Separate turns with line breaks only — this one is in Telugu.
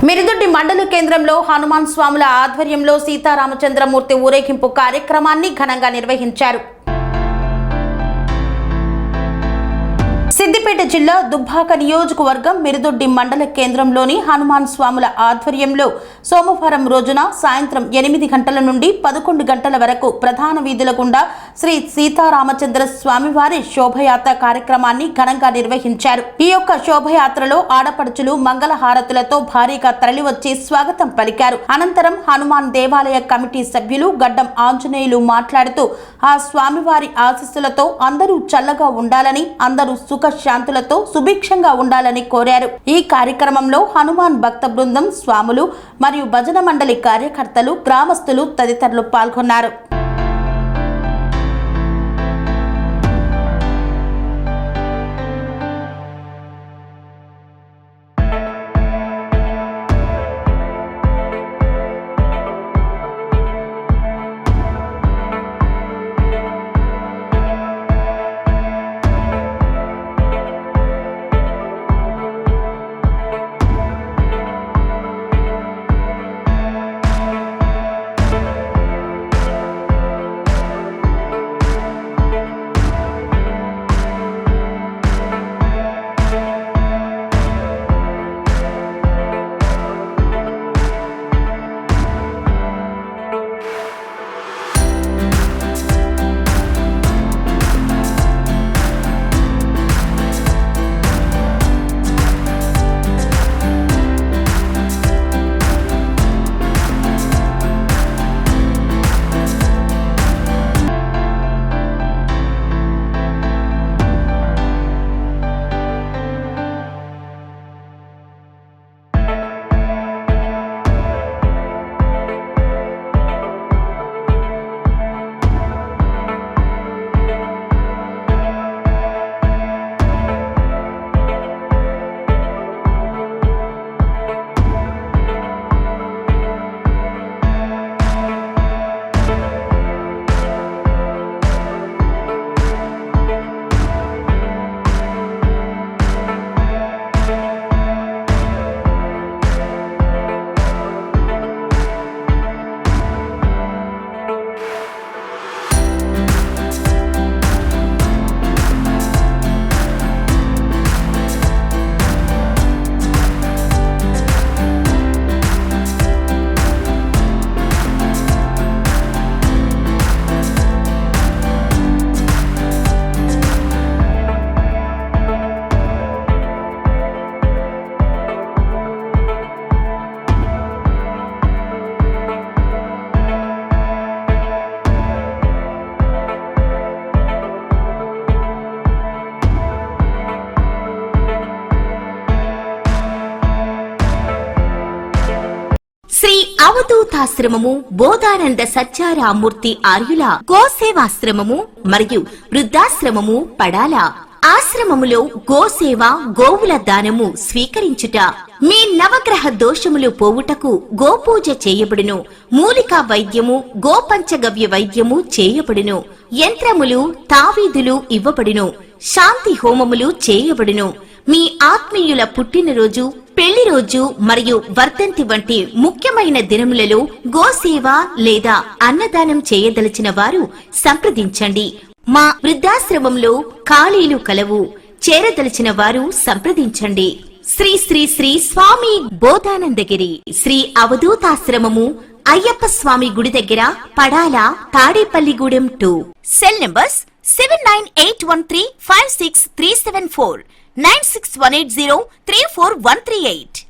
మిరుదొడ్డి మండల కేంద్రంలో హనుమాన్ స్వాముల ఆధ్వర్యంలో సీతారామచంద్రమూర్తి ఊరేగింపు కార్యక్రమాన్ని ఘనంగా నిర్వహించారు. సిద్దిపేట జిల్లా దుబ్బాక నియోజకవర్గం మిరుదొడ్డి మండల కేంద్రంలోని హనుమాన్ స్వాముల ఆధ్వర్యంలో సోమవారం రోజున సాయంత్రం 8 గంటల నుండి 11 గంటల వరకు ప్రధాన వీధుల గుండా శ్రీ సీతారామచంద్ర స్వామివారి శోభయాత్ర కార్యక్రమాన్ని ఘనంగా నిర్వహించారు. ఈ యొక్క శోభయాత్రలో ఆడపడుచులు మంగళహారతులతో భారీగా తరలివచ్చి స్వాగతం పలికారు. అనంతరం హనుమాన్ దేవాలయ కమిటీ సభ్యులు గడ్డం ఆంజనేయులు మాట్లాడుతూ ఆ స్వామివారి ఆశీస్సులతో అందరూ చల్లగా ఉండాలని, అందరూ సుఖ శాంతులతో సుభిక్షంగా ఉండాలని కోరారు. ఈ కార్యక్రమంలో హనుమాన్ భక్త బృందం, స్వాములు మరియు భజన మండలి కార్యకర్తలు, గ్రామస్తులు తదితరులు పాల్గొన్నారు.
శ్రీ అవధూతాశ్రమము, బోధానంద సత్యారామూర్తి ఆర్యుల గోసేవాశ్రమము మరియు వృద్ధాశ్రమము పడాల. ఆశ్రమములో గోసేవ, గోవుల దానము స్వీకరించుట, మీ నవగ్రహ దోషములు పోవుటకు గోపూజ చేయబడును. మూలికా వైద్యము, గోపంచగవ్య వైద్యము చేయబడును. యంత్రములు, తావీదులు ఇవ్వబడును. శాంతి హోమములు చేయబడును. మీ ఆత్మీయుల పుట్టినరోజు, పెళ్లి రోజు మరియు వర్ధంతి వంటి ముఖ్యమైన దినములలో గోసేవ లేదా అన్నదానం చేయదలిచిన వారు సంప్రదించండి. మా వృద్ధాశ్రమంలో ఖాళీలు కలవు. చేరదలిచిన వారు సంప్రదించండి. శ్రీ శ్రీ శ్రీ స్వామి బోధానందగిరి శ్రీ అవధూతాశ్రమము, అయ్యప్ప స్వామి గుడి దగ్గర, పడాల, తాడేపల్లిగూడెం 2. Cell numbers 7981356374, 96180341138.